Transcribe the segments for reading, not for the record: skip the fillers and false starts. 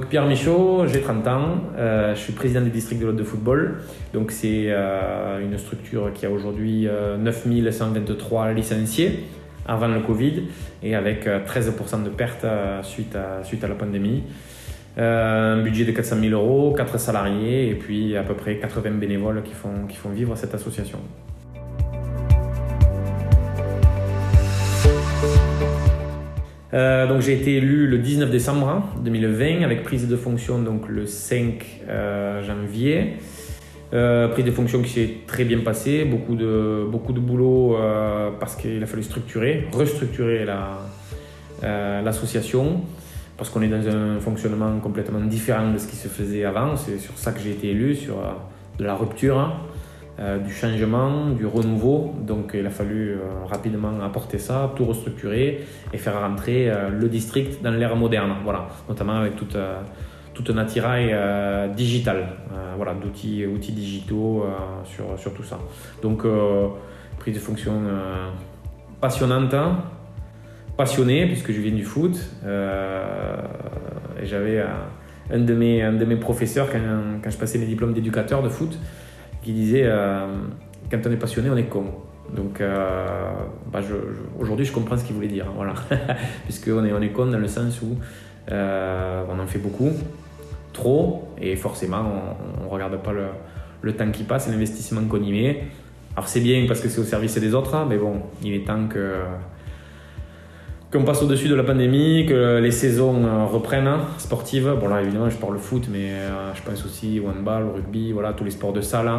Donc Pierre Michaud, j'ai 30 ans, je suis président du district de l'Aude de football. Donc c'est une structure qui a aujourd'hui 9123 licenciés avant le Covid et avec 13% de pertes suite à la pandémie. Un budget de 400 000 euros, 4 salariés et puis à peu près 80 bénévoles qui font vivre cette association. Donc j'ai été élu le 19 décembre 2020 avec prise de fonction donc le 5 janvier. Prise de fonction qui s'est très bien passée, beaucoup de boulot parce qu'il a fallu restructurer l'association parce qu'on est dans un fonctionnement complètement différent de ce qui se faisait avant. C'est sur ça que j'ai été élu, sur de la rupture, du changement, du renouveau. Donc il a fallu rapidement apporter ça, tout restructurer et faire rentrer le district dans l'ère moderne, voilà, notamment avec tout un attirail digital, voilà, d'outils digitaux sur tout ça. Donc prise de fonction passionnante, passionné puisque je viens du foot et j'avais un de mes professeurs quand je passais mes diplômes d'éducateur de foot qui disait quand on est passionné on est con. Donc aujourd'hui je comprends ce qu'il voulait dire, voilà. Puisqu'on est con dans le sens où on en fait beaucoup, trop, et forcément on ne regarde pas le temps qui passe et l'investissement qu'on y met. Alors c'est bien parce que c'est au service des autres, mais bon, il est temps qu'on passe au-dessus de la pandémie, que les saisons reprennent sportives. Bon là évidemment je parle foot, mais je pense aussi au handball, au rugby, voilà, tous les sports de salle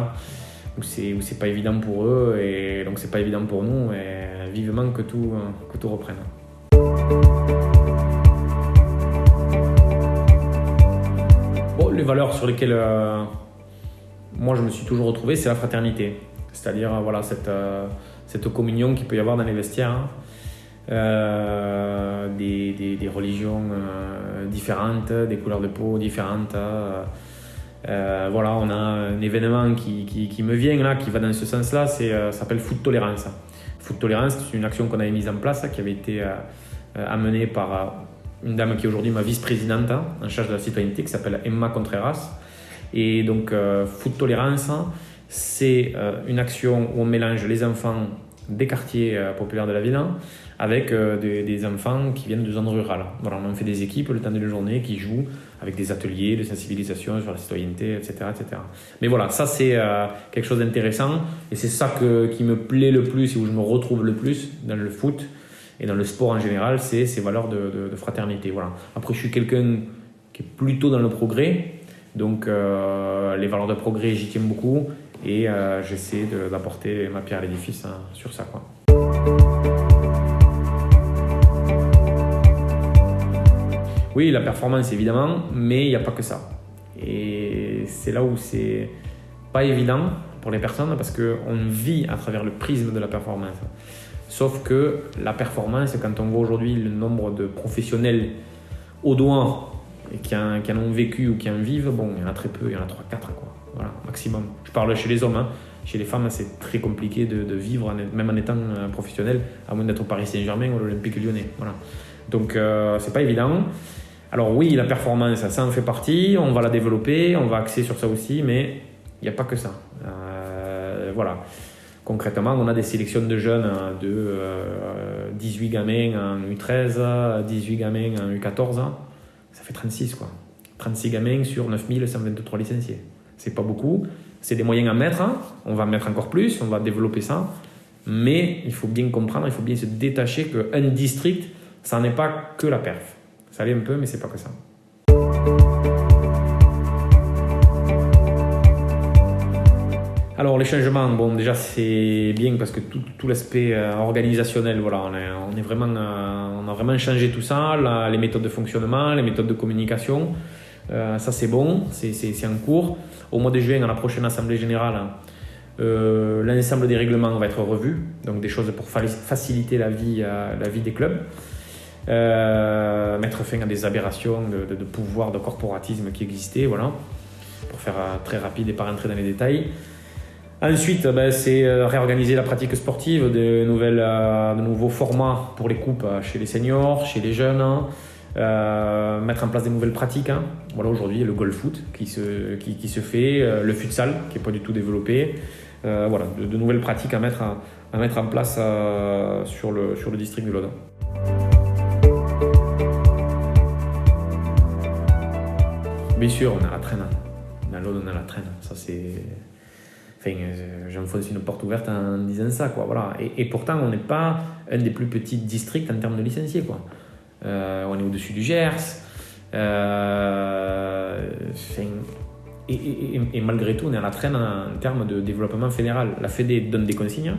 où c'est pas évident pour eux et donc c'est pas évident pour nous, et vivement que tout reprenne. Bon, les valeurs sur lesquelles moi je me suis toujours retrouvé, c'est la fraternité, c'est-à-dire voilà cette communion qu'il peut y avoir dans les vestiaires. Des religions différentes, des couleurs de peau différentes. Voilà, on a un événement qui me vient là, qui va dans ce sens-là, ça s'appelle Foot Tolérance. Foot Tolérance, c'est une action qu'on avait mise en place, qui avait été amenée par une dame qui est aujourd'hui ma vice-présidente en charge de la citoyenneté, qui s'appelle Emma Contreras. Et donc Foot Tolérance, c'est une action où on mélange les enfants des quartiers populaires de la ville avec des enfants qui viennent de zones rurales. Voilà, on fait des équipes le temps de la journée qui jouent avec des ateliers de sensibilisation sur la citoyenneté, etc. etc. Mais voilà, ça c'est quelque chose d'intéressant et c'est ça qui me plaît le plus et où je me retrouve le plus dans le foot et dans le sport en général, c'est ces valeurs de fraternité. Voilà. Après, je suis quelqu'un qui est plutôt dans le progrès, donc les valeurs de progrès, j'y tiens beaucoup et j'essaie d'apporter ma pierre à l'édifice sur ça, quoi. Oui, la performance évidemment, mais il n'y a pas que ça. Et c'est là où c'est pas évident pour les personnes parce qu'on vit à travers le prisme de la performance. Sauf que la performance, quand on voit aujourd'hui le nombre de professionnels au doigt qui en ont vécu ou qui en vivent, bon, il y en a très peu, il y en a 3-4 quoi. Voilà, maximum. Je parle chez les hommes, Chez les femmes, c'est très compliqué de vivre, même en étant professionnel, à moins d'être au Paris Saint-Germain ou l'Olympique Lyonnais. Voilà. Donc, c'est pas évident. Alors oui, la performance, ça en fait partie, on va la développer, on va axer sur ça aussi, mais il n'y a pas que ça. Voilà. Concrètement, on a des sélections de jeunes de 18 gamins en U13, 18 gamins en U14, ça fait 36 quoi. 36 gamins sur 9123 licenciés. C'est pas beaucoup, c'est des moyens à mettre, on va mettre encore plus, on va développer ça, mais il faut bien comprendre, il faut bien se détacher qu'un district, ça n'est pas que la perf. Ça allait un peu, mais c'est pas que ça. Alors les changements, bon déjà c'est bien parce que tout l'aspect organisationnel, voilà, on a vraiment changé tout ça, les méthodes de fonctionnement, les méthodes de communication, ça c'est bon, c'est en cours. Au mois de juin, à la prochaine assemblée générale, l'ensemble des règlements va être revu, donc des choses pour faciliter la vie des clubs. Mettre fin à des aberrations de pouvoir, de corporatisme qui existaient, voilà, pour faire très rapide et pas rentrer dans les détails. Ensuite, c'est réorganiser la pratique sportive, de nouveaux formats pour les coupes chez les seniors, chez les jeunes, Mettre en place des nouvelles pratiques. Hein. Voilà, aujourd'hui, le golf foot qui se fait, le futsal qui n'est pas du tout développé. Voilà, de nouvelles pratiques à mettre en place sur le district de l'Aude. Bien sûr, on a la traîne. Dans l'Aude, on a la traîne. Ça, c'est... Enfin, j'enfonce une porte ouverte en disant ça, quoi. Voilà. Et pourtant, on n'est pas un des plus petits districts en termes de licenciés, quoi. On est au-dessus du Gers. Et malgré tout, on est à la traîne en termes de développement fédéral. La Fédé donne des consignes.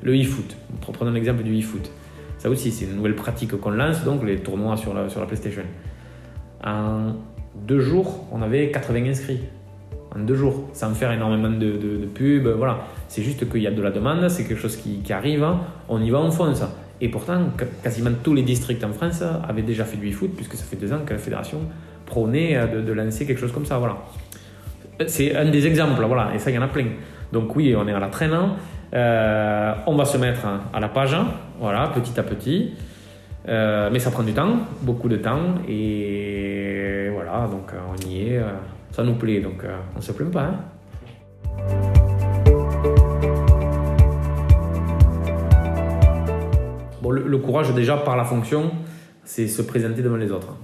Le e-foot, prenons l'exemple du e-foot. Ça aussi, c'est une nouvelle pratique qu'on lance, donc les tournois sur la PlayStation. En 2 jours, on avait 80 inscrits. En 2 jours, sans faire énormément de pubs. Voilà. C'est juste qu'il y a de la demande, c'est quelque chose qui arrive, on y va, on fonce. Et pourtant, quasiment tous les districts en France avaient déjà fait du e-foot, puisque ça fait 2 ans que la fédération prônait de lancer quelque chose comme ça. Voilà. C'est un des exemples, voilà, et ça, il y en a plein. Donc oui, on est à la traîne. On va se mettre à la page, voilà, petit à petit. Mais ça prend du temps, beaucoup de temps. Et voilà, donc on y est. Ça nous plaît, donc on ne se plaint pas. Hein. Bon, le courage, déjà, par la fonction, c'est se présenter devant les autres.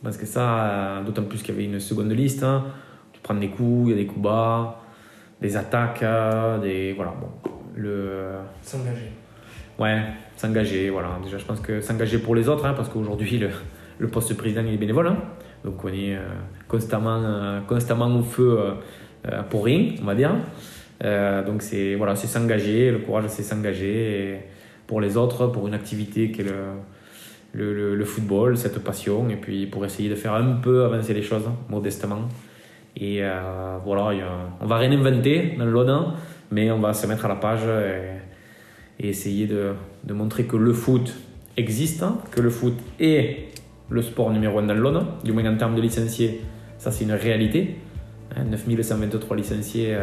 Parce que ça, d'autant plus qu'il y avait une seconde liste, hein, tu prends des coups, il y a des coups bas, des attaques, voilà, bon. S'engager. Ouais, s'engager, voilà. Déjà, je pense que s'engager pour les autres, hein, parce qu'aujourd'hui, le poste de président, il est bénévole. Hein. Donc, on est constamment au feu pour rien, on va dire. Donc, c'est s'engager. Le courage, c'est s'engager pour les autres, pour une activité qui est le football, cette passion, et puis pour essayer de faire un peu avancer les choses, modestement. Et voilà, on va rien inventer dans l'Aude, mais on va se mettre à la page et essayer de montrer que le foot existe, que le foot est le sport numéro 1 dans l'Aude, du moins en termes de licenciés, ça c'est une réalité. 9123 licenciés,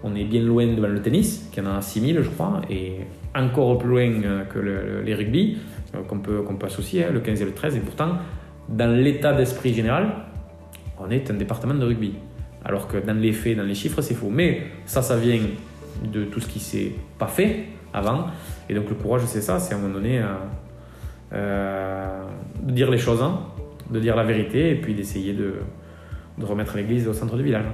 on est bien loin devant le tennis, qui en a 6000 je crois, et encore plus loin que les rugby, qu'on peut associer, le 15 et le 13, et pourtant, dans l'état d'esprit général, on est un département de rugby. Alors que dans les faits, dans les chiffres, c'est faux. Mais ça vient de tout ce qui ne s'est pas fait avant. Et donc le courage, c'est ça, c'est à un moment donné de dire les choses, hein, de dire la vérité, et puis d'essayer de remettre l'église au centre du village.